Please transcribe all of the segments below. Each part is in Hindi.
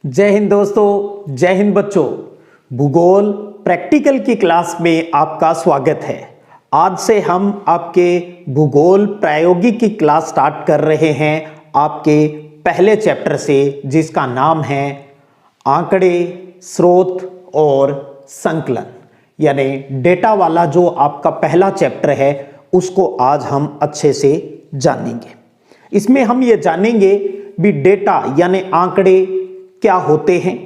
जय हिंद दोस्तों, जय हिंद बच्चों। भूगोल प्रैक्टिकल की क्लास में आपका स्वागत है। आज से हम आपके भूगोल प्रायोगिक की क्लास स्टार्ट कर रहे हैं आपके पहले चैप्टर से, जिसका नाम है आंकड़े, स्रोत और संकलन। यानी डेटा वाला जो आपका पहला चैप्टर है उसको आज हम अच्छे से जानेंगे। इसमें हम ये जानेंगे भी डेटा यानी आंकड़े क्या होते हैं,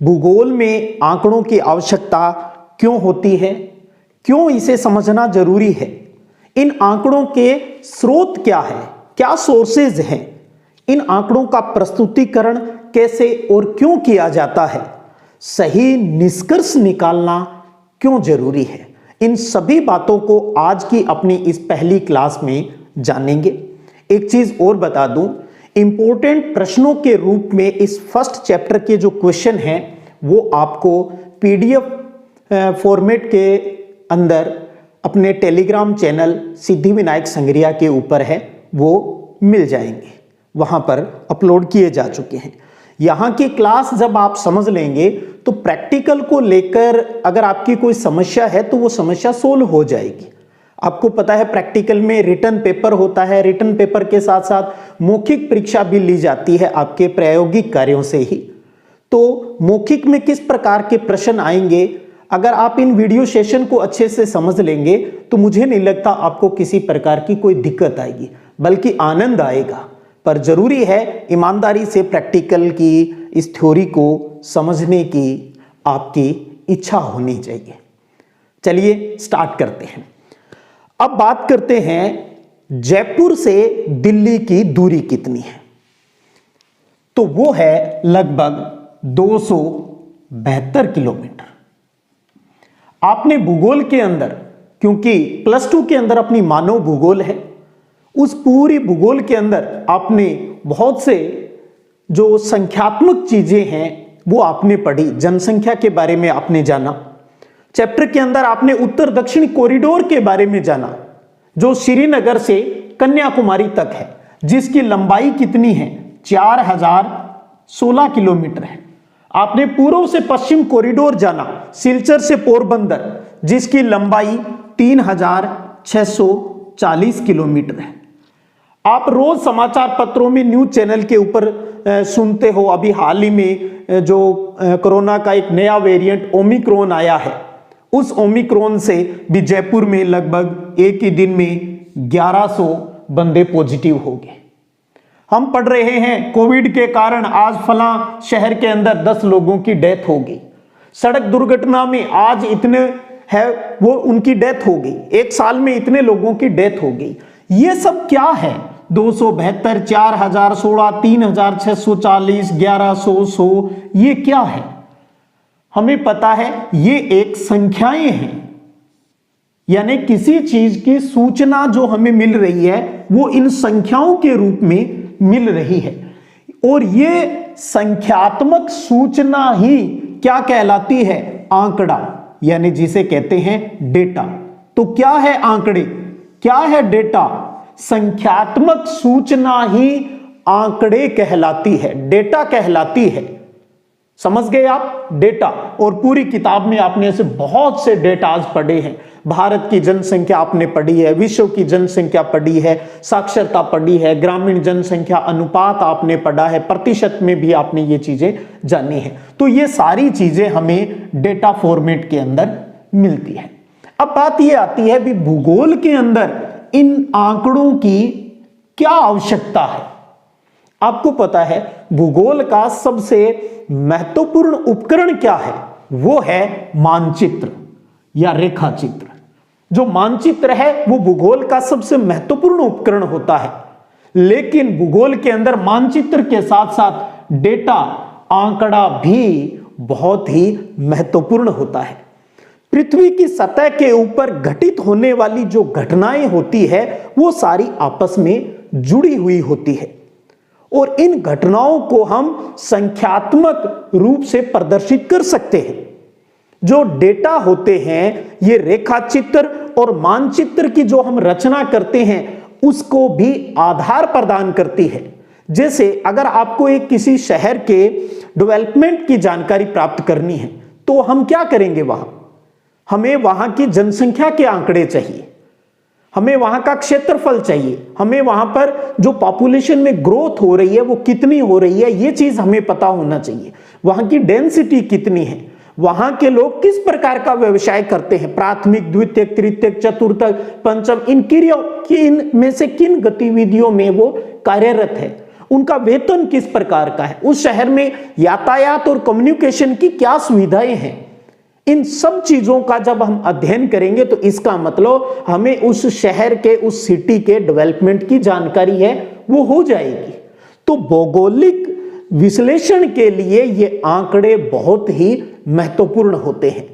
भूगोल में आंकड़ों की आवश्यकता क्यों होती है, क्यों इसे समझना जरूरी है, इन आंकड़ों के स्रोत क्या है, क्या सोर्सेज हैं, इन आंकड़ों का प्रस्तुतिकरण कैसे और क्यों किया जाता है, सही निष्कर्ष निकालना क्यों जरूरी है। इन सभी बातों को आज की अपनी इस पहली क्लास में जानेंगे। एक चीज और बता दूं, इंपॉर्टेंट प्रश्नों के रूप में इस फर्स्ट चैप्टर के जो क्वेश्चन हैं वो आपको पीडीएफ फॉर्मेट के अंदर अपने टेलीग्राम चैनल सिद्धिविनायक संग्रिया के ऊपर है, वो मिल जाएंगे, वहां पर अपलोड किए जा चुके हैं। यहाँ की क्लास जब आप समझ लेंगे तो प्रैक्टिकल को लेकर अगर आपकी कोई समस्या है तो वो समस्या सोल्व हो जाएगी। आपको पता है प्रैक्टिकल में रिटन पेपर होता है, रिटन पेपर के साथ साथ मौखिक परीक्षा भी ली जाती है आपके प्रायोगिक कार्यों से ही। तो मौखिक में किस प्रकार के प्रश्न आएंगे, अगर आप इन वीडियो सेशन को अच्छे से समझ लेंगे तो मुझे नहीं लगता आपको किसी प्रकार की कोई दिक्कत आएगी, बल्कि आनंद आएगा। पर जरूरी है ईमानदारी से प्रैक्टिकल की इस थ्योरी को समझने की आपकी इच्छा होनी चाहिए। चलिए स्टार्ट करते हैं। अब बात करते हैं जयपुर से दिल्ली की दूरी कितनी है। तो वो है लगभग 272 किलोमीटर। आपने भूगोल के अंदर, क्योंकि +2 के अंदर अपनी मानव भूगोल है, उस पूरी भूगोल के अंदर आपने बहुत से जो संख्यात्मक चीजें हैं वो आपने पढ़ी। जनसंख्या के बारे में आपने जाना, चैप्टर के अंदर आपने उत्तर दक्षिण कॉरिडोर के बारे में जाना जो श्रीनगर से कन्याकुमारी तक है, जिसकी लंबाई कितनी है, 4016 किलोमीटर है। आपने पूर्व से पश्चिम कॉरिडोर जाना, सिलचर से पोरबंदर, जिसकी लंबाई 3640 किलोमीटर है। आप रोज समाचार पत्रों में न्यूज चैनल के ऊपर सुनते हो, अभी हाल ही में जो कोरोना का एक नया वेरिएंट ओमिक्रॉन आया है, उस ओमिक्रॉन से भी जयपुर में लगभग एक ही दिन में 1100 बंदे पॉजिटिव हो गए। हम पढ़ रहे हैं कोविड के कारण आज फला शहर के अंदर 10 लोगों की डेथ हो गई, सड़क दुर्घटना में आज इतने है वो उनकी डेथ हो गई, एक साल में इतने लोगों की डेथ हो गई। ये सब क्या है, 272, 4016, 3640, 1100, 100, ये क्या है? हमें पता है ये एक संख्याएं हैं, यानी किसी चीज की सूचना जो हमें मिल रही है वो इन संख्याओं के रूप में मिल रही है। और ये संख्यात्मक सूचना ही क्या कहलाती है, आंकड़ा, यानी जिसे कहते हैं डेटा। तो क्या है आंकड़े, क्या है डेटा? संख्यात्मक सूचना ही आंकड़े कहलाती है, डेटा कहलाती है। समझ गए आप? डेटा। और पूरी किताब में आपने ऐसे बहुत से डेटाज पढ़े हैं। भारत की जनसंख्या आपने पढ़ी है, विश्व की जनसंख्या पढ़ी है, साक्षरता पढ़ी है, ग्रामीण जनसंख्या अनुपात आपने पढ़ा है, प्रतिशत में भी आपने ये चीजें जानी है। तो ये सारी चीजें हमें डेटा फॉर्मेट के अंदर मिलती है। अब बात ये आती है भी भूगोल के अंदर इन आंकड़ों की क्या आवश्यकता है। आपको पता है भूगोल का सबसे महत्वपूर्ण उपकरण क्या है, वो है मानचित्र या रेखाचित्र। जो मानचित्र है वो भूगोल का सबसे महत्वपूर्ण उपकरण होता है। लेकिन भूगोल के अंदर मानचित्र के साथ साथ डेटा, आंकड़ा भी बहुत ही महत्वपूर्ण होता है। पृथ्वी की सतह के ऊपर घटित होने वाली जो घटनाएं होती है वो सारी आपस में जुड़ी हुई होती है, और इन घटनाओं को हम संख्यात्मक रूप से प्रदर्शित कर सकते हैं। जो डेटा होते हैं ये रेखाचित्र और मानचित्र की जो हम रचना करते हैं उसको भी आधार प्रदान करती है। जैसे अगर आपको एक किसी शहर के डेवलपमेंट की जानकारी प्राप्त करनी है तो हम क्या करेंगे, हमें वहां की जनसंख्या के आंकड़े चाहिए, हमें वहां का क्षेत्रफल चाहिए, हमें वहां पर जो पॉपुलेशन में ग्रोथ हो रही है वो कितनी हो रही है, ये चीज हमें पता होना चाहिए। वहां की डेंसिटी कितनी है, वहां के लोग किस प्रकार का व्यवसाय करते हैं, प्राथमिक, द्वितीयक, तृतीयक, चतुर्थक, पंचम, इन में से किन गतिविधियों में वो कार्यरत है, उनका वेतन किस प्रकार का है, उस शहर में यातायात और कम्युनिकेशन की क्या सुविधाएं हैं। इन सब चीजों का जब हम अध्ययन करेंगे तो इसका मतलब हमें उस शहर के, उस सिटी के डेवलपमेंट की जानकारी है वो हो जाएगी। तो भौगोलिक विश्लेषण के लिए ये आंकड़े बहुत ही महत्वपूर्ण होते हैं।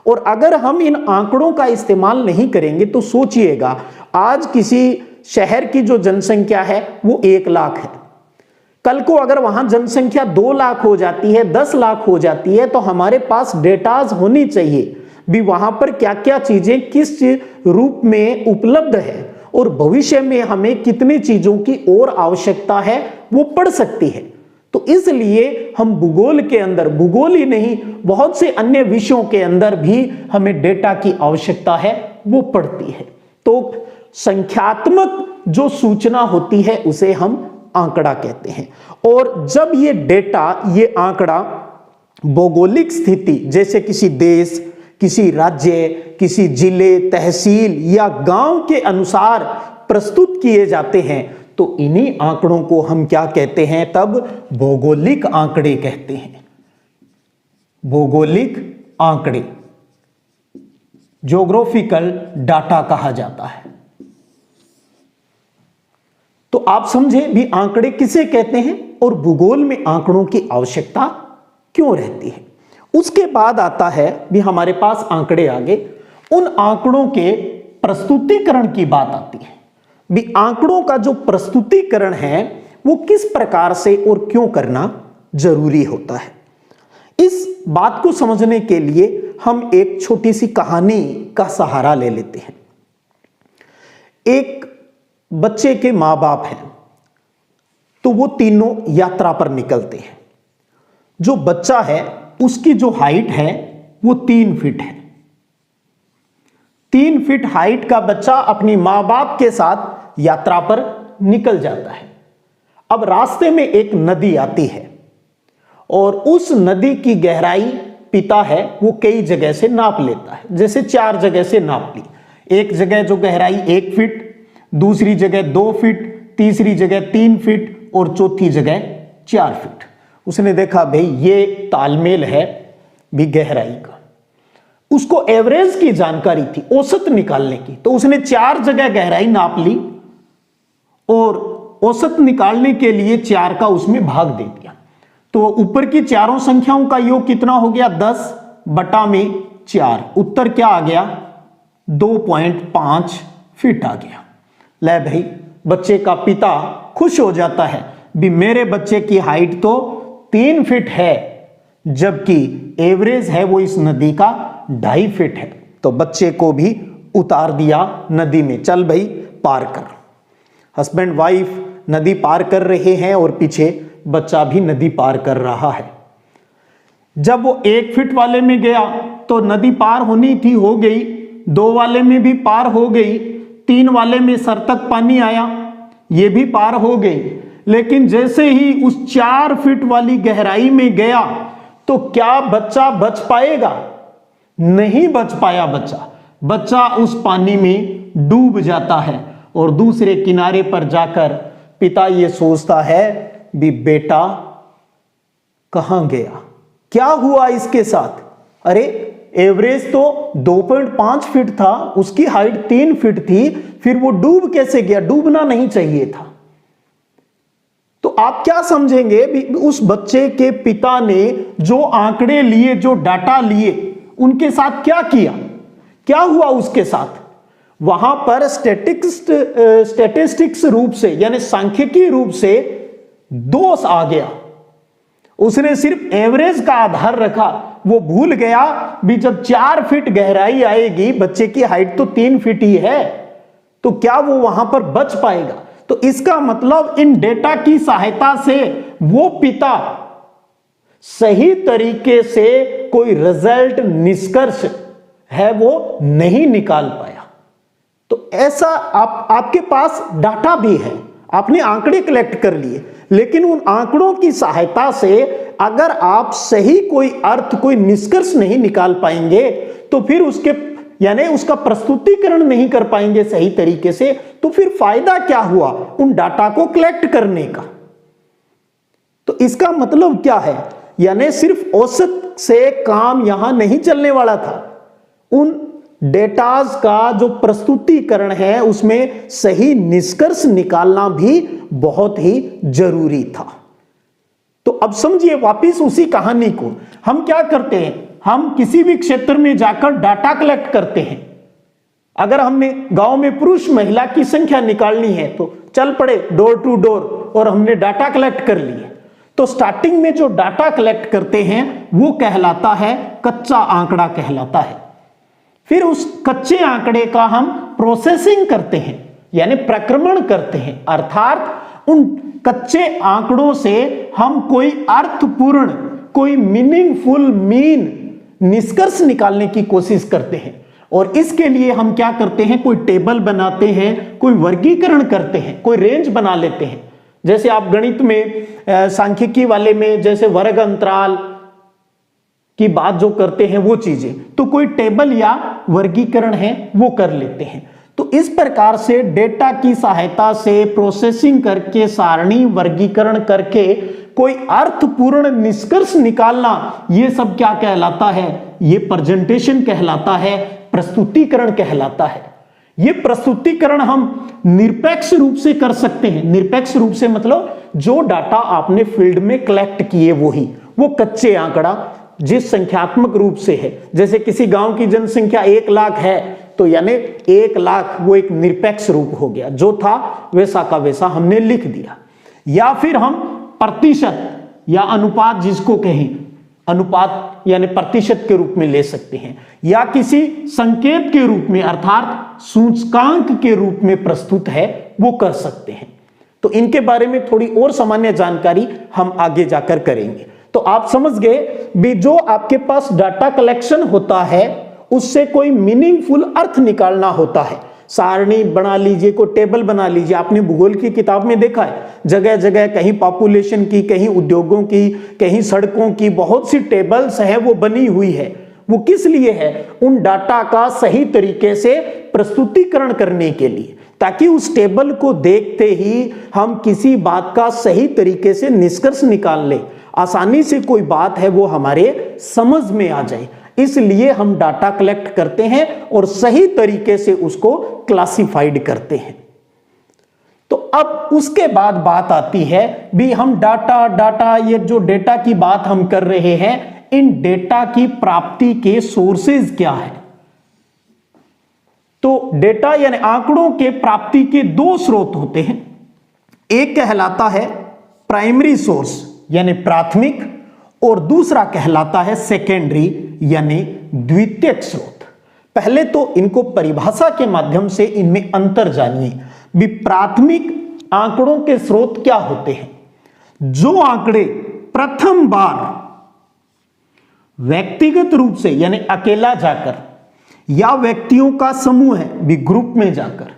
और अगर हम इन आंकड़ों का इस्तेमाल नहीं करेंगे तो सोचिएगा, आज किसी शहर की जो जनसंख्या है वो 1 लाख है, कल को अगर वहां जनसंख्या 2 लाख हो जाती है, 10 लाख हो जाती है, तो हमारे पास डेटाज होनी चाहिए भी वहां पर क्या क्या चीजें किस रूप में उपलब्ध है और भविष्य में हमें कितनी चीजों की और आवश्यकता है वो पड़ सकती है। तो इसलिए हम भूगोल के अंदर, भूगोल ही नहीं बहुत से अन्य विषयों के अंदर भी हमें डेटा की आवश्यकता है वो पड़ती है। तो संख्यात्मक जो सूचना होती है उसे हम आंकड़ा कहते हैं। और जब ये डेटा, ये आंकड़ा भौगोलिक स्थिति, जैसे किसी देश, किसी राज्य, किसी जिले, तहसील या गांव के अनुसार प्रस्तुत किए जाते हैं तो इन्हीं आंकड़ों को हम क्या कहते हैं, तब भौगोलिक आंकड़े कहते हैं। भौगोलिक आंकड़े, ज्योग्राफिकल डाटा कहा जाता है। तो आप समझे भी आंकड़े किसे कहते हैं और भूगोल में आंकड़ों की आवश्यकता क्यों रहती है। उसके बाद आता है भी हमारे पास आंकड़े आ गए, उन आंकड़ों के प्रस्तुतिकरण की बात आती है। भी आंकड़ों का जो प्रस्तुतिकरण है वो किस प्रकार से और क्यों करना जरूरी होता है। इस बात को समझने के लिए हम एक छोटी सी कहानी का सहारा ले लेते हैं। एक बच्चे के मां बाप हैं तो वो तीनों यात्रा पर निकलते हैं। जो बच्चा है उसकी जो हाइट है वो 3 फीट है। 3 फीट हाइट का बच्चा अपनी मां बाप के साथ यात्रा पर निकल जाता है। अब रास्ते में एक नदी आती है और उस नदी की गहराई पिता है वो कई जगह से नाप लेता है। जैसे 4 जगह से नाप ली, एक जगह जो गहराई 1 फीट, दूसरी जगह 2 फीट, तीसरी जगह 3 फीट और चौथी जगह 4 फीट। उसने देखा भाई ये तालमेल है भी गहराई का। उसको एवरेज की जानकारी थी, औसत निकालने की, तो उसने 4 जगह गहराई नाप ली और औसत निकालने के लिए 4 का उसमें भाग दे दिया। तो ऊपर की चारों संख्याओं का योग कितना हो गया, 10 बटा में 4। उत्तर क्या आ गया, 2.5 फीट आ गया। ले भाई, बच्चे का पिता खुश हो जाता है भी मेरे बच्चे की हाइट तो 3 फीट है जबकि एवरेज है वो इस नदी का 2.5 फीट है। तो बच्चे को भी उतार दिया नदी में, चल भाई पार कर। हस्बैंड वाइफ नदी पार कर रहे हैं और पीछे बच्चा भी नदी पार कर रहा है। जब वो 1 फीट वाले में गया तो नदी पार होनी थी, हो गई। 2 वाले में भी पार हो गई, 3 वाले में सर तक पानी आया, ये भी पार हो गई। लेकिन जैसे ही उस 4 फीट वाली गहराई में गया तो क्या बच्चा बच पाएगा? नहीं बच पाया बच्चा। बच्चा उस पानी में डूब जाता है और दूसरे किनारे पर जाकर पिता ये सोचता है भी बेटा कहां गया, क्या हुआ इसके साथ? अरे एवरेज तो 2.5 फीट था, उसकी हाइट 3 फीट थी, फिर वो डूब कैसे गया? डूबना नहीं चाहिए था। तो आप क्या समझेंगे भी उस बच्चे के पिता ने जो आंकड़े लिए, जो डाटा लिए, उनके साथ क्या किया, क्या हुआ उसके साथ? वहां पर स्टैटिस्टिक्स रूप से यानी सांख्यिकीय रूप से दोष आ गया। उसने सिर्फ एवरेज का आधार रखा, वो भूल गया भी जब 4 फीट गहराई आएगी, बच्चे की हाइट तो 3 फीट ही है, तो क्या वो वहां पर बच पाएगा? तो इसका मतलब इन डेटा की सहायता से वो पिता सही तरीके से कोई रिजल्ट, निष्कर्ष है वो नहीं निकाल पाया। तो ऐसा आपके पास डाटा भी है, आपने आंकड़े कलेक्ट कर लिए, लेकिन उन आंकड़ों की सहायता से अगर आप सही कोई अर्थ, कोई निष्कर्ष नहीं निकाल पाएंगे, तो फिर उसके यानी उसका प्रस्तुतिकरण नहीं कर पाएंगे सही तरीके से, तो फिर फायदा क्या हुआ उन डाटा को कलेक्ट करने का। तो इसका मतलब क्या है, यानी सिर्फ औसत से काम यहां नहीं चलने वाला था, उन डेटाज का जो प्रस्तुतिकरण है उसमें सही निष्कर्ष निकालना भी बहुत ही जरूरी था। तो अब समझिए वापिस उसी कहानी को, हम क्या करते हैं, हम किसी भी क्षेत्र में जाकर डाटा कलेक्ट करते हैं। अगर हमने गांव में पुरुष महिला की संख्या निकालनी है तो चल पड़े डोर टू डोर और हमने डाटा कलेक्ट कर लिए। तो स्टार्टिंग में जो डाटा कलेक्ट करते हैं वो कहलाता है कच्चा आंकड़ा कहलाता है। फिर उस कच्चे आंकड़े का हम प्रोसेसिंग करते हैं, यानी प्रक्रमण करते हैं, अर्थात उन कच्चे आंकड़ों से हम कोई अर्थपूर्ण, कोई मीनिंगफुल निष्कर्ष निकालने की कोशिश करते हैं। और इसके लिए हम क्या करते हैं, कोई टेबल बनाते हैं, कोई वर्गीकरण करते हैं, कोई रेंज बना लेते हैं। जैसे आप गणित में, सांख्यिकी वाले में जैसे वर्ग अंतराल की बात जो करते हैं वो चीजें, तो कोई टेबल या वर्गीकरण है वो कर लेते हैं। तो इस प्रकार से डेटा की सहायता से प्रोसेसिंग करके, सारणी वर्गीकरण करके कोई अर्थपूर्ण निष्कर्ष निकालना, ये सब क्या कहलाता है, ये प्रेजेंटेशन कहलाता है, प्रस्तुतिकरण कहलाता है। ये प्रस्तुतिकरण हम निरपेक्ष रूप से कर सकते हैं। निरपेक्ष रूप से मतलब जो डाटा आपने फील्ड में कलेक्ट किए वही, वो कच्चे आंकड़ा जिस संख्यात्मक रूप से है, जैसे किसी गांव की जनसंख्या 1 लाख है तो यानी 1 लाख वो एक निरपेक्ष रूप हो गया, जो था वैसा का वैसा हमने लिख दिया। या फिर हम प्रतिशत या अनुपात जिसको कहें, अनुपात यानी प्रतिशत के रूप में ले सकते हैं, या किसी संकेत के रूप में अर्थात सूचकांक के रूप में प्रस्तुत है वो कर सकते हैं। तो इनके बारे में थोड़ी और सामान्य जानकारी हम आगे जाकर करेंगे। तो आप समझ गए भी जो आपके पास डाटा कलेक्शन होता है उससे कोई मीनिंगफुल अर्थ निकालना होता है। सारणी बना लीजिए, कोई टेबल बना लीजिए। आपने भूगोल की किताब में देखा है, जगह जगह कहीं पॉपुलेशन की, कहीं उद्योगों की, कहीं सड़कों की बहुत सी टेबल्स हैं वो बनी हुई है। वो किस लिए है, उन डाटा का सही तरीके से प्रस्तुतिकरण करने के लिए, ताकि उस टेबल को देखते ही हम किसी बात का सही तरीके से निष्कर्ष निकाल लें, आसानी से कोई बात है वो हमारे समझ में आ जाए। इसलिए हम डाटा कलेक्ट करते हैं और सही तरीके से उसको क्लासिफाइड करते हैं। तो अब उसके बाद बात आती है भी हम डाटा ये जो डेटा की बात हम कर रहे हैं, इन डेटा की प्राप्ति के सोर्सेज क्या है। तो डेटा यानी आंकड़ों के प्राप्ति के 2 स्रोत होते हैं। एक कहलाता है प्राइमरी सोर्स यानी प्राथमिक, और दूसरा कहलाता है सेकेंडरी यानी द्वितीयक स्रोत। पहले तो इनको परिभाषा के माध्यम से इनमें अंतर जानिए भी। प्राथमिक आंकड़ों के स्रोत क्या होते हैं, जो आंकड़े प्रथम बार व्यक्तिगत रूप से यानी अकेला जाकर, या व्यक्तियों का समूह है भी ग्रुप में जाकर,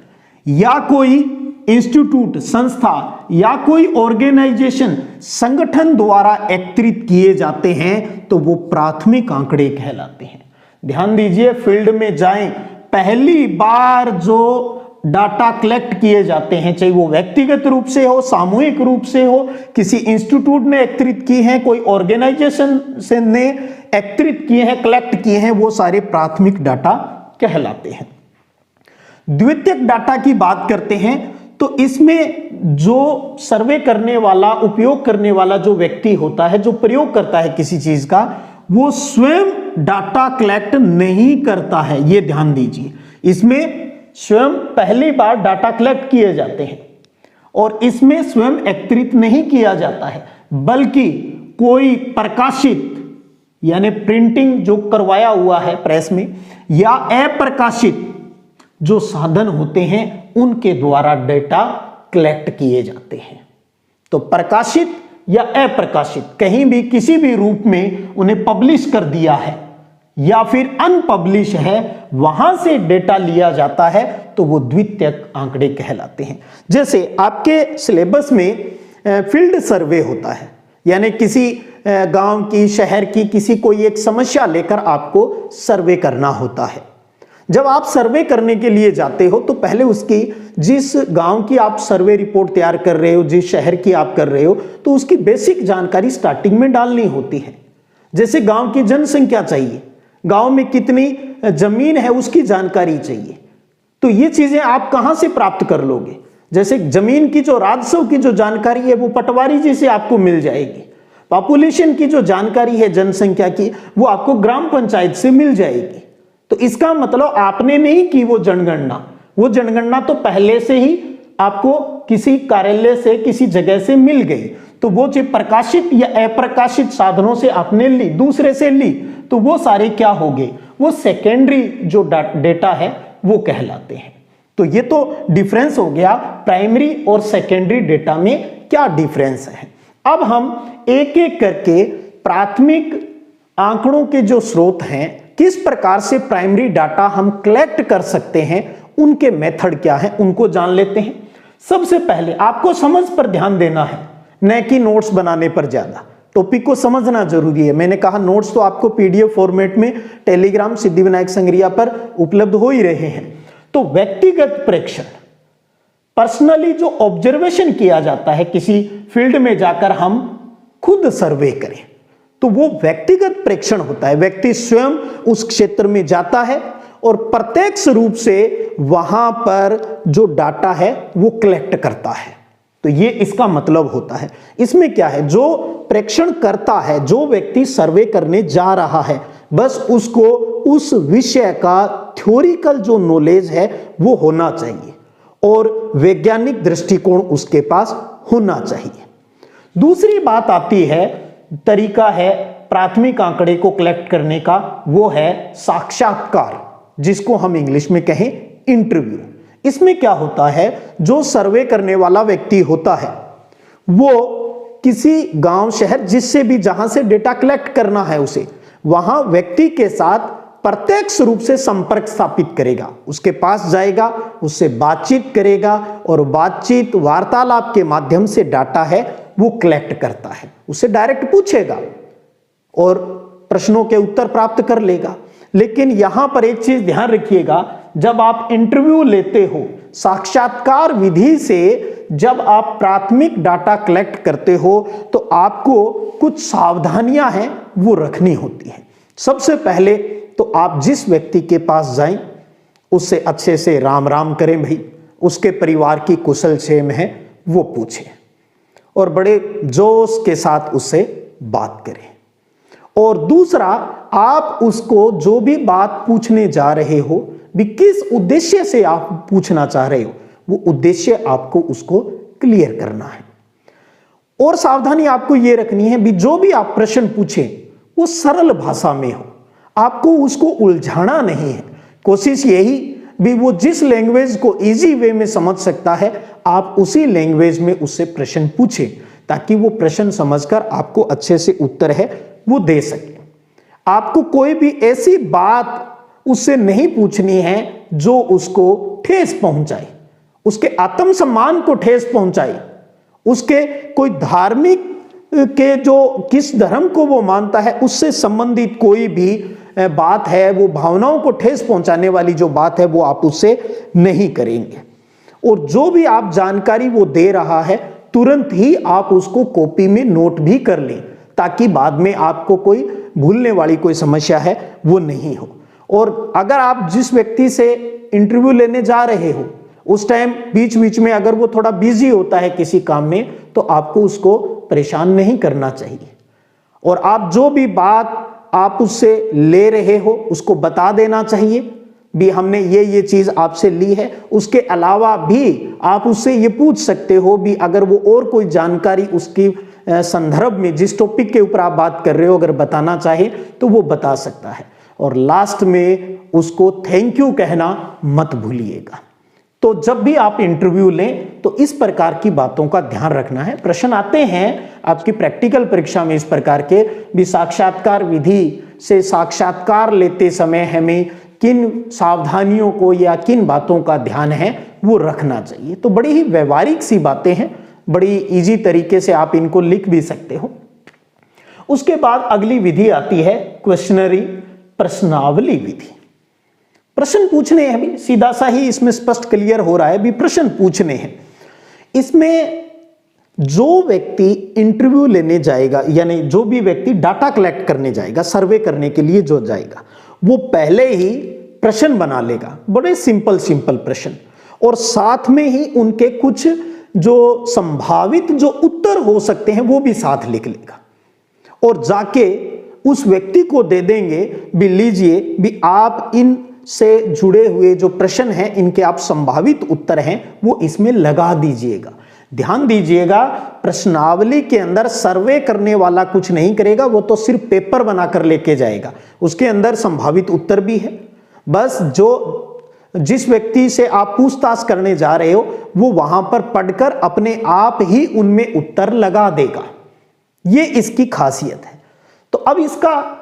या कोई इंस्टीट्यूट संस्था या कोई ऑर्गेनाइजेशन संगठन द्वारा एकत्रित किए जाते हैं, तो वो प्राथमिक आंकड़े कहलाते हैं। ध्यान दीजिए, फील्ड में जाएं, पहली बार जो डाटा कलेक्ट किए जाते हैं, चाहे वो व्यक्तिगत रूप से हो, सामूहिक रूप से हो, किसी इंस्टीट्यूट ने एकत्रित किए हैं, कोई ऑर्गेनाइजेशन से ने एकत्रित किए हैं, कलेक्ट किए हैं, वो सारे प्राथमिक डाटा कहलाते हैं। द्वितीयक डाटा की बात करते हैं तो इसमें जो सर्वे करने वाला, उपयोग करने वाला जो व्यक्ति होता है, जो प्रयोग करता है किसी चीज का, वो स्वयं डाटा कलेक्ट नहीं करता है। ये ध्यान दीजिए, इसमें स्वयं पहली बार डाटा कलेक्ट किए जाते हैं और इसमें स्वयं एकत्रित नहीं किया जाता है, बल्कि कोई प्रकाशित यानी प्रिंटिंग जो करवाया हुआ है प्रेस में, या अप्रकाशित जो साधन होते हैं उनके द्वारा डेटा कलेक्ट किए जाते हैं। तो प्रकाशित या अप्रकाशित कहीं भी किसी भी रूप में उन्हें पब्लिश कर दिया है या फिर अनपब्लिश है, वहां से डेटा लिया जाता है तो वो द्वितीयक आंकड़े कहलाते हैं। जैसे आपके सिलेबस में फील्ड सर्वे होता है, यानी किसी गांव की, शहर की किसी कोई एक समस्या लेकर आपको सर्वे करना होता है। जब आप सर्वे करने के लिए जाते हो तो पहले उसकी, जिस गांव की आप सर्वे रिपोर्ट तैयार कर रहे हो, जिस शहर की आप कर रहे हो, तो उसकी बेसिक जानकारी स्टार्टिंग में डालनी होती है। जैसे गांव की जनसंख्या चाहिए, गांव में कितनी जमीन है उसकी जानकारी चाहिए। तो ये चीजें आप कहां से प्राप्त कर लोगे? जैसे जमीन की जो राजस्व की जो जानकारी है वो पटवारी जी से आपको मिल जाएगी। पॉपुलेशन की जो जानकारी है जनसंख्या की, वो आपको ग्राम पंचायत से मिल जाएगी। तो इसका मतलब आपने नहीं की वो जनगणना, वो जनगणना तो पहले से ही आपको किसी कार्यालय से, किसी जगह से मिल गई। तो वो जो प्रकाशित या अप्रकाशित साधनों से आपने ली, दूसरे से ली, तो वो सारे क्या हो गए? वो सेकेंडरी जो डेटा है वो कहलाते हैं। तो ये तो डिफरेंस हो गया प्राइमरी और सेकेंडरी डेटा में क्या डिफरेंस है। अब हम एक एक करके प्राथमिक आंकड़ों के जो स्रोत हैं, किस प्रकार से प्राइमरी डाटा हम कलेक्ट कर सकते हैं, उनके मेथड क्या है, उनको जान लेते हैं। सबसे पहले आपको समझ पर ध्यान देना है, न कि नोट्स बनाने पर ज्यादा। टॉपिक को समझना जरूरी है। मैंने कहा नोट्स तो आपको पीडीएफ फॉर्मेट में टेलीग्राम सिद्धिविनायक संग्रिया पर उपलब्ध हो ही रहे हैं। तो व्यक्तिगत प्रेक्षण, पर्सनली जो ऑब्जर्वेशन किया जाता है, किसी फील्ड में जाकर हम खुद सर्वे करें, तो वो व्यक्तिगत प्रेक्षण होता है। व्यक्ति स्वयं उस क्षेत्र में जाता है और प्रत्यक्ष रूप से वहां पर जो डाटा है वो कलेक्ट करता है। तो ये इसका मतलब होता है। इसमें क्या है, जो प्रेक्षण करता है, जो व्यक्ति सर्वे करने जा रहा है, बस उसको उस विषय का थ्योरिकल जो नॉलेज है वो होना चाहिए और वैज्ञानिक दृष्टिकोण उसके पास होना चाहिए। दूसरी बात आती है, तरीका है प्राथमिक आंकड़े को कलेक्ट करने का, वो है साक्षात्कार, जिसको हम इंग्लिश में कहें इंटरव्यू। इसमें क्या होता है, जो सर्वे करने वाला व्यक्ति होता है वो किसी गांव, शहर, जिससे भी, जहां से डेटा कलेक्ट करना है उसे, वहां व्यक्ति के साथ प्रत्यक्ष रूप से संपर्क स्थापित करेगा, उसके पास जाएगा, उससे बातचीत करेगा और बातचीत, वार्तालाप के माध्यम से डाटा है वो कलेक्ट करता है। उससे डायरेक्ट पूछेगा और प्रश्नों के उत्तर प्राप्त कर लेगा। लेकिन यहां पर एक चीज ध्यान रखिएगा, जब आप इंटरव्यू लेते हो, साक्षात्कार विधि से जब आप प्राथमिक डाटा कलेक्ट करते हो, तो आपको कुछ सावधानियां हैं वो रखनी होती हैं। सबसे पहले तो आप जिस व्यक्ति के पास जाएं उससे अच्छे से राम राम करें भाई, उसके परिवार की कुशल क्षेम है वो पूछें और बड़े जोश के साथ उससे बात करें। और दूसरा, आप उसको जो भी बात पूछने जा रहे हो भी, किस उद्देश्य से आप पूछना चाह रहे हो, वो उद्देश्य आपको उसको क्लियर करना है। और सावधानी आपको ये रखनी है भी, जो भी आप प्रश्न पूछें वो सरल भाषा में हो, आपको उसको उलझाना नहीं है। कोशिश यही भी, वो जिस लैंग्वेज को इजी वे में समझ सकता है, आप उसी लैंग्वेज में उससे प्रश्न पूछें, ताकि वो प्रश्न समझकर आपको अच्छे से उत्तर है वो दे सके। आपको कोई भी ऐसी बात उससे नहीं पूछनी है जो उसको ठेस पहुंचाए, उसके आत्मसम्मान को ठेस पहुंचाए, उसके कोई धार्मिक के, जो किस धर्म को वो मानता है उससे संबंधित कोई भी बात है, वो भावनाओं को ठेस पहुंचाने वाली जो बात है वो आप उससे नहीं करेंगे। और जो भी आप जानकारी वो दे रहा है, तुरंत ही आप उसको कॉपी में नोट भी कर लें, ताकि बाद में आपको कोई भूलने वाली कोई समस्या है वो नहीं हो। और अगर आप जिस व्यक्ति से इंटरव्यू लेने जा रहे हो, उस टाइम बीच बीच में अगर वो थोड़ा बिजी होता है किसी काम में, तो आपको उसको परेशान नहीं करना चाहिए। और आप जो भी बात आप उससे ले रहे हो उसको बता देना चाहिए भी, हमने ये चीज आपसे ली है। उसके अलावा भी आप उससे ये पूछ सकते हो भी, अगर वो और कोई जानकारी उसकी संदर्भ में, जिस टॉपिक के ऊपर आप बात कर रहे हो, अगर बताना चाहे तो वो बता सकता है। और लास्ट में उसको थैंक यू कहना मत भूलिएगा। तो तो जब भी आप इंटरव्यू लें तो इस प्रकार की बातों का ध्यान रखना है। प्रश्न आते हैं आपकी प्रैक्टिकल परीक्षा में इस प्रकार के भी, साक्षात्कार विधि से साक्षात्कार लेते समय हमें किन सावधानियों को या किन बातों का ध्यान है वो रखना चाहिए। तो बड़ी ही व्यवहारिक सी बातें हैं, बड़ी इजी तरीके से आप इनको लिख भी सकते हो। उसके बाद अगली विधि आती है क्वेश्चनरी, प्रश्नावली विधि। प्रश्न पूछने हैं भी, सीधा सा ही इसमें स्पष्ट क्लियर हो रहा है भी, प्रश्न पूछने हैं। इसमें जो व्यक्ति इंटरव्यू लेने जाएगा, यानी जो भी व्यक्ति डाटा कलेक्ट करने जाएगा, सर्वे करने के लिए जो जाएगा, वो पहले ही प्रश्न बना लेगा, बड़े सिंपल प्रश्न, और साथ में ही उनके कुछ जो संभावित जो उत्तर हो सकते हैं वो भी साथ लिख लेगा और जाके उस व्यक्ति को दे देंगे भी, लीजिए भी आप इन से जुड़े हुए जो प्रश्न हैं इनके आप संभावित उत्तर हैं वो इसमें लगा दीजिएगा। ध्यान दीजिएगा, प्रश्नावली के अंदर सर्वे करने वाला कुछ नहीं करेगा, वो तो सिर्फ पेपर बनाकर लेके जाएगा, उसके अंदर संभावित उत्तर भी है। बस जिस व्यक्ति से आप पूछताछ करने जा रहे हो वो वहां पर पढ़कर अपने आप ही उनमें उत्तर लगा देगा, ये इसकी खासियत है। तो अब इसका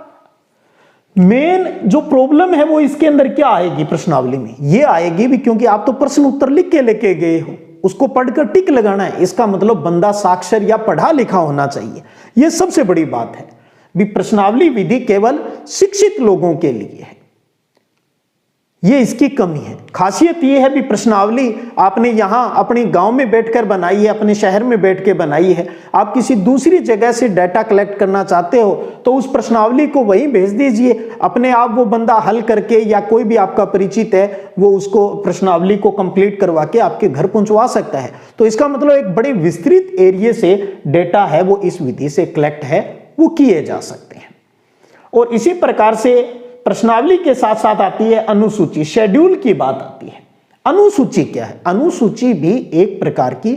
मेन जो प्रॉब्लम है वो इसके अंदर क्या आएगी प्रश्नावली में, ये आएगी भी, क्योंकि आप तो प्रश्न उत्तर लिख के लेके गए हो, उसको पढ़कर टिक लगाना है, इसका मतलब बंदा साक्षर या पढ़ा लिखा होना चाहिए। यह सबसे बड़ी बात है भी, प्रश्नावली विधि केवल शिक्षित लोगों के लिए है, ये इसकी कमी है। खासियत ये है भी, प्रश्नावली आपने यहां अपने गांव में बैठकर बनाई है, अपने शहर में बैठ के बनाई है, आप किसी दूसरी जगह से डाटा कलेक्ट करना चाहते हो तो उस प्रश्नावली को वहीं भेज दीजिए, अपने आप वो बंदा हल करके, या कोई भी आपका परिचित है वो उसको प्रश्नावली को कंप्लीट करवा के आपके घर पहुंचवा सकता है। तो इसका मतलब एक बड़े विस्तृत एरिया से डेटा है वो इस विधि से कलेक्ट है वो किए जा सकते हैं। और इसी प्रकार से प्रश्नावली के साथ साथ आती है अनुसूची, शेड्यूल की बात आती है। अनुसूची क्या है? अनुसूची भी एक प्रकार की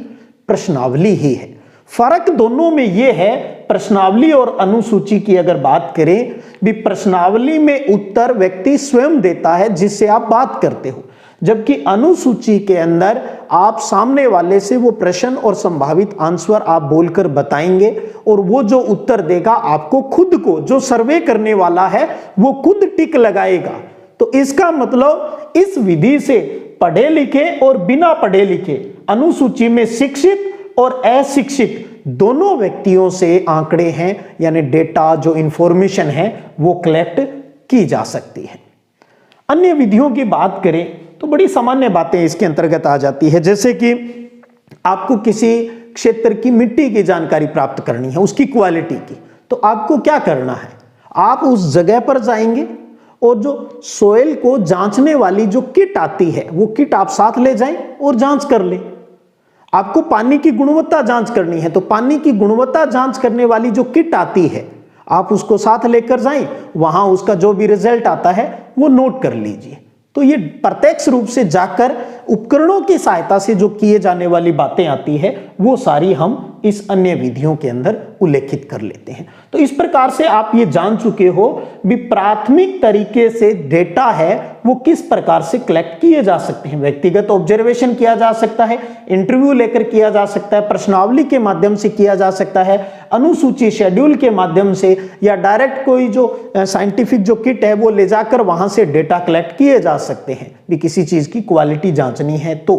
प्रश्नावली ही है। फर्क दोनों में यह है, प्रश्नावली और अनुसूची की अगर बात करें भी, प्रश्नावली में उत्तर व्यक्ति स्वयं देता है जिससे आप बात करते हो, जबकि अनुसूची के अंदर आप सामने वाले से वो प्रश्न और संभावित आंसर आप बोलकर बताएंगे और वो जो उत्तर देगा आपको खुद को, जो सर्वे करने वाला है वो खुद टिक लगाएगा। तो इसका मतलब इस विधि से पढ़े लिखे और बिना पढ़े लिखे, अनुसूची में शिक्षित और अशिक्षित दोनों व्यक्तियों से आंकड़े हैं, यानी डेटा जो इंफॉर्मेशन है वो कलेक्ट की जा सकती है। अन्य विधियों की बात करें तो बड़ी सामान्य बातें इसके अंतर्गत आ जाती है, जैसे कि आपको किसी क्षेत्र की मिट्टी की जानकारी प्राप्त करनी है, उसकी क्वालिटी की, तो आपको क्या करना है, आप उस जगह पर जाएंगे और जो सोयल को जांचने वाली जो किट आती है वो किट आप साथ ले जाएं और जांच कर लें। आपको पानी की गुणवत्ता जांच करनी है तो पानी की गुणवत्ता जांच करने वाली जो किट आती है आप उसको साथ लेकर जाएं, वहां उसका जो भी रिजल्ट आता है वो नोट कर लीजिए। तो ये प्रत्यक्ष रूप से जाकर उपकरणों की सहायता से जो किए जाने वाली बातें आती है वो सारी हम इस अन्य विधियों के अंदर उल्लेखित कर लेते हैं। तो इस प्रकार से आप ये जान चुके हो भी प्राथमिक तरीके से डेटा है वो किस प्रकार से कलेक्ट किए जा सकते हैं। व्यक्तिगत ऑब्जर्वेशन किया जा सकता है, इंटरव्यू लेकर किया जा सकता है, प्रश्नावली के माध्यम से किया जा सकता है, अनुसूची शेड्यूल के माध्यम से, या डायरेक्ट कोई जो साइंटिफिक जो किट है वो ले जाकर वहां से डेटा कलेक्ट किए जा सकते हैं भी किसी चीज की क्वालिटी जांचनी है तो।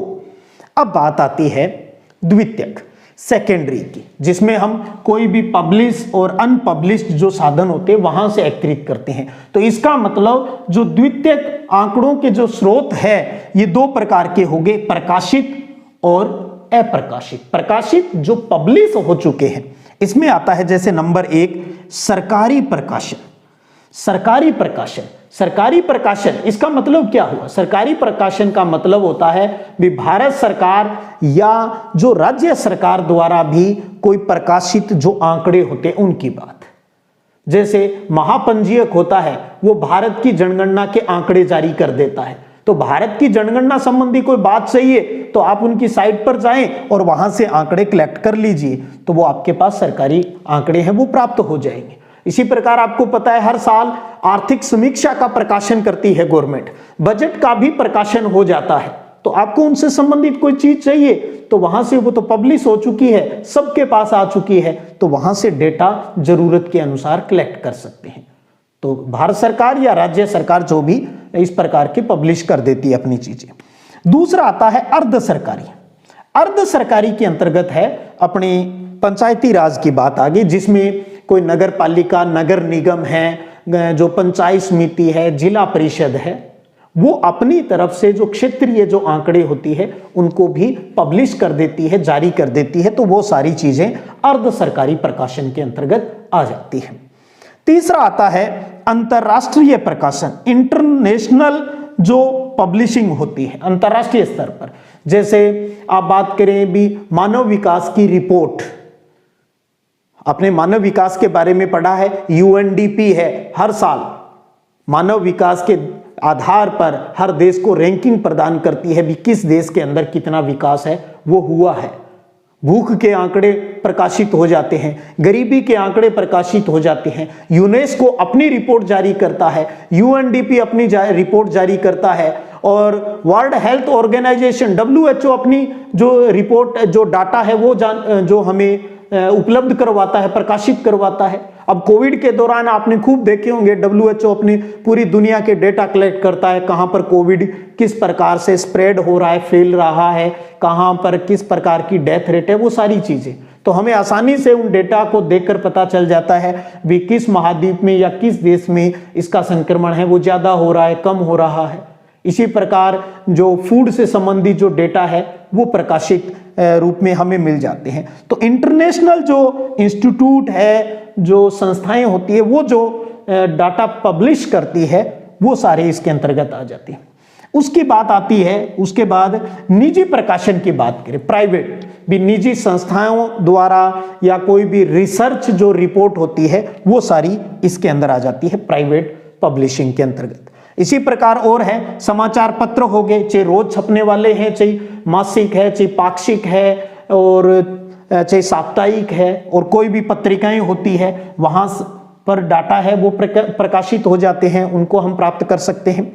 अब बात आती है द्वितीयक, सेकेंडरी की, जिसमें हम कोई भी पब्लिश और अनपब्लिश्ड जो साधन होते हैं वहां से एकत्रित करते हैं। तो इसका मतलब जो द्वितीयक आंकड़ों के जो स्रोत है ये दो प्रकार के होंगे, प्रकाशित और अप्रकाशित। प्रकाशित जो पब्लिश हो चुके हैं, इसमें आता है जैसे नंबर 1 सरकारी प्रकाशन। सरकारी प्रकाशन, सरकारी प्रकाशन इसका मतलब क्या हुआ? सरकारी प्रकाशन का मतलब होता है भी भारत सरकार या जो राज्य सरकार द्वारा भी कोई प्रकाशित जो आंकड़े होते हैं उनकी बात। जैसे महापंजीयक होता है वो भारत की जनगणना के आंकड़े जारी कर देता है, तो भारत की जनगणना संबंधी कोई बात चाहिए तो आप उनकी साइट पर जाएं और वहां से आंकड़े कलेक्ट कर लीजिए, तो वो आपके पास सरकारी आंकड़े हैं वो प्राप्त हो जाएंगे। इसी प्रकार आपको पता है हर साल आर्थिक समीक्षा का प्रकाशन करती है गवर्नमेंट, बजट का भी प्रकाशन हो जाता है, तो आपको उनसे संबंधित कोई चीज चाहिए तो वहां से वो तो पब्लिश हो चुकी है, सबके पास आ चुकी है, तो वहां से डेटा जरूरत के अनुसार कलेक्ट कर सकते हैं। तो भारत सरकार या राज्य सरकार जो भी इस प्रकार की पब्लिश कर देती है अपनी चीजें। दूसरा आता है अर्ध सरकारी। अर्ध सरकारी के अंतर्गत है अपनी पंचायती राज की बात आ गई, जिसमें कोई नगर पालिका, नगर निगम है, जो पंचायत समिति है, जिला परिषद है, वो अपनी तरफ से जो क्षेत्रीय जो आंकड़े होती है उनको भी पब्लिश कर देती है, जारी कर देती है। तो वो सारी चीजें अर्ध सरकारी प्रकाशन के अंतर्गत आ जाती है। तीसरा आता है अंतरराष्ट्रीय प्रकाशन, इंटरनेशनल जो पब्लिशिंग होती है अंतरराष्ट्रीय स्तर पर। जैसे आप बात करें भी मानव विकास की रिपोर्ट, आपने मानव विकास के बारे में पढ़ा है, यूएनडीपी है, हर साल मानव विकास के आधार पर हर देश को रैंकिंग प्रदान करती है भी किस देश के अंदर कितना विकास है वो हुआ है। भूख के आंकड़े प्रकाशित हो जाते हैं, गरीबी के आंकड़े प्रकाशित हो जाते हैं, यूनेस्को अपनी रिपोर्ट जारी करता है, यूएनडीपी अपनी रिपोर्ट जारी करता है, और वर्ल्ड हेल्थ ऑर्गेनाइजेशन डब्ल्यूएचओ अपनी जो रिपोर्ट जो डाटा है वो जो हमें उपलब्ध करवाता है, प्रकाशित करवाता है। अब कोविड के दौरान आपने खूब देखे होंगे डब्ल्यूएचओ अपनी पूरी दुनिया के डेटा कलेक्ट करता है, कहां पर कोविड किस प्रकार से स्प्रेड हो रहा है, फैल रहा है, कहां पर किस प्रकार की डेथ रेट है, वो सारी चीजें। तो हमें आसानी से उन डेटा को देखकर पता चल जाता है भी किस महाद्वीप में या किस देश में इसका संक्रमण है वो ज्यादा हो रहा है, कम हो रहा है। इसी प्रकार जो फूड से संबंधित जो डेटा है वो प्रकाशित रूप में हमें मिल जाते हैं। तो इंटरनेशनल जो इंस्टीट्यूट है, जो संस्थाएं होती है, वो जो डाटा पब्लिश करती है वो सारे इसके अंतर्गत आ जाती है। उसकी बात आती है, उसके बाद निजी प्रकाशन की बात करें, प्राइवेट भी निजी संस्थाओं द्वारा या कोई भी रिसर्च जो रिपोर्ट होती है वो सारी इसके अंदर आ जाती है प्राइवेट पब्लिशिंग के अंतर्गत। इसी प्रकार और है समाचार पत्र हो गए, चाहे रोज छपने वाले हैं, चाहे मासिक है, चाहे पाक्षिक है, और चाहे साप्ताहिक है, और कोई भी पत्रिकाएं होती है वहां पर डाटा है वो प्रकाशित हो जाते हैं, उनको हम प्राप्त कर सकते हैं।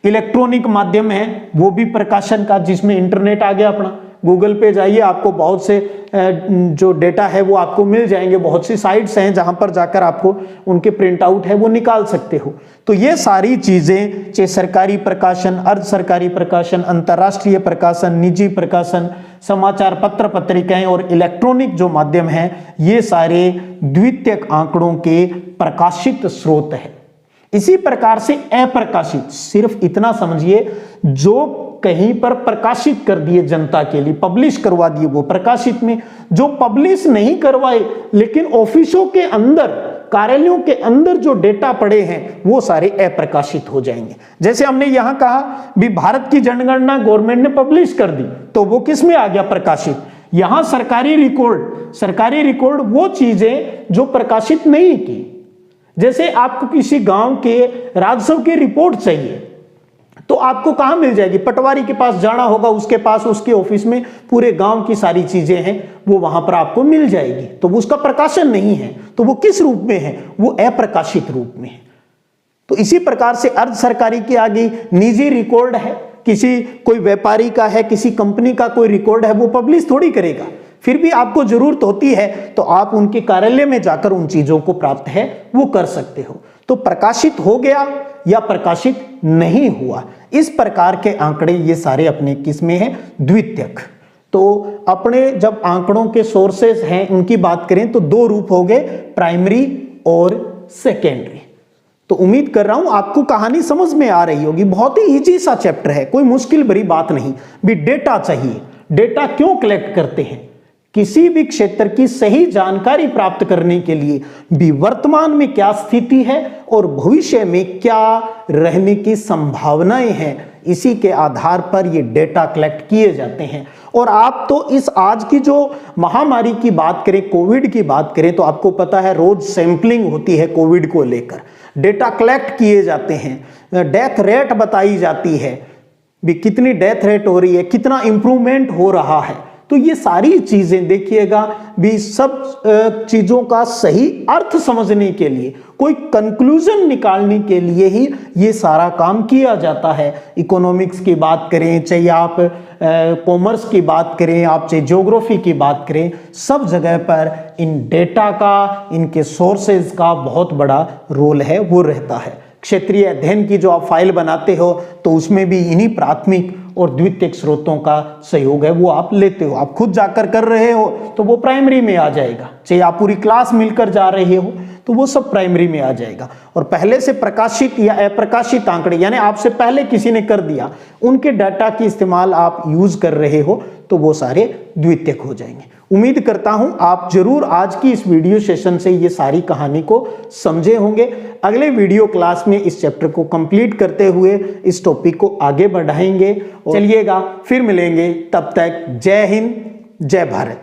इलेक्ट्रॉनिक माध्यम है वो भी प्रकाशन का, जिसमें इंटरनेट आ गया अपना, गूगल पे जाइए आपको बहुत से जो डेटा है वो आपको मिल जाएंगे, बहुत सी साइट्स हैं जहां पर जाकर आपको उनके प्रिंट आउट है वो निकाल सकते हो। तो ये सारी चीजें, चाहे सरकारी प्रकाशन, अर्ध सरकारी प्रकाशन, अंतर्राष्ट्रीय प्रकाशन, निजी प्रकाशन, समाचार पत्र पत्रिकाएं और इलेक्ट्रॉनिक जो माध्यम है, ये सारे द्वितीयक आंकड़ों के प्रकाशित स्रोत है। इसी प्रकार से अप्रकाशित, सिर्फ इतना समझिए, जो कहीं पर प्रकाशित कर दिए जनता के लिए, पब्लिश करवा दिए वो प्रकाशित में, जो पब्लिश नहीं करवाए लेकिन ऑफिसों के अंदर, कार्यालयों के अंदर जो डेटा पड़े हैं वो सारे अप्रकाशित हो जाएंगे। जैसे हमने यहां कहा भी भारत की जनगणना गवर्नमेंट ने पब्लिश कर दी, तो वो किस में आ गया? प्रकाशित। यहां सरकारी रिकॉर्ड वो चीजें जो प्रकाशित नहीं की। जैसे आपको किसी गांव के राजस्व की रिपोर्ट चाहिए तो आपको कहां मिल जाएगी? पटवारी के पास जाना होगा, उसके पास, उसके ऑफिस में पूरे गांव की सारी चीजें हैं वो वहां पर आपको मिल जाएगी। तो वो उसका प्रकाशन नहीं है, तो वो किस रूप में है? वो अप्रकाशित रूप में है। तो इसी प्रकार से अर्ध सरकारी की आ गई, निजी रिकॉर्ड है, किसी कोई व्यापारी का है, किसी कंपनी का कोई रिकॉर्ड है, वो पब्लिश थोड़ी करेगा। फिर भी आपको जरूरत होती है तो आप उनके कार्यालय में जाकर उन चीजों को प्राप्त है वो कर सकते हो। तो प्रकाशित हो गया या प्रकाशित नहीं हुआ, इस प्रकार के आंकड़े ये सारे अपने किस में हैं? द्वितीयक। तो अपने जब आंकड़ों के सोर्सेस हैं उनकी बात करें तो दो रूप हो गए, प्राइमरी और सेकेंडरी। तो उम्मीद कर रहा हूं आपको कहानी समझ में आ रही होगी। बहुत ही इजी सा चैप्टर है, कोई मुश्किल भरी बात नहीं। भी डेटा चाहिए, डेटा क्यों कलेक्ट करते हैं? किसी भी क्षेत्र की सही जानकारी प्राप्त करने के लिए भी वर्तमान में क्या स्थिति है और भविष्य में क्या रहने की संभावनाएं हैं, इसी के आधार पर ये डेटा कलेक्ट किए जाते हैं। और आप तो इस आज की जो महामारी की बात करें, कोविड की बात करें, तो आपको पता है रोज सैंपलिंग होती है कोविड को लेकर, डेटा कलेक्ट किए जाते हैं, डेथ रेट बताई जाती है भी कितनी डेथ रेट हो रही है, कितना इंप्रूवमेंट हो रहा है। तो ये सारी चीजें देखिएगा भी सब चीजों का सही अर्थ समझने के लिए, कोई कंक्लूजन निकालने के लिए ही ये सारा काम किया जाता है। इकोनॉमिक्स की बात करें, चाहे आप कॉमर्स की बात करें, आप चाहे ज्योग्राफी की बात करें, सब जगह पर इन डेटा का, इनके सोर्सेज का बहुत बड़ा रोल है, वो रहता है। क्षेत्रीय अध्ययन की जो आप फाइल बनाते हो तो उसमें भी इन्हीं प्राथमिक और द्वितीयक स्रोतों का सहयोग है, वो आप लेते हो। आप खुद जाकर कर रहे हो तो वो प्राइमरी में आ जाएगा, चाहे आप पूरी क्लास मिलकर जा रहे हो तो वो सब प्राइमरी में आ जाएगा। और पहले से प्रकाशित या अप्रकाशित आंकड़े, यानी आपसे पहले किसी ने कर दिया, उनके डाटा की इस्तेमाल आप यूज कर रहे हो तो वो सारे द्वितीयक हो जाएंगे। उम्मीद करता हूं आप जरूर आज की इस वीडियो सेशन से ये सारी कहानी को समझे होंगे। अगले वीडियो क्लास में इस चैप्टर को कंप्लीट करते हुए इस टॉपिक को आगे बढ़ाएंगे। चलिएगा, फिर मिलेंगे, तब तक जय हिंद, जय भारत।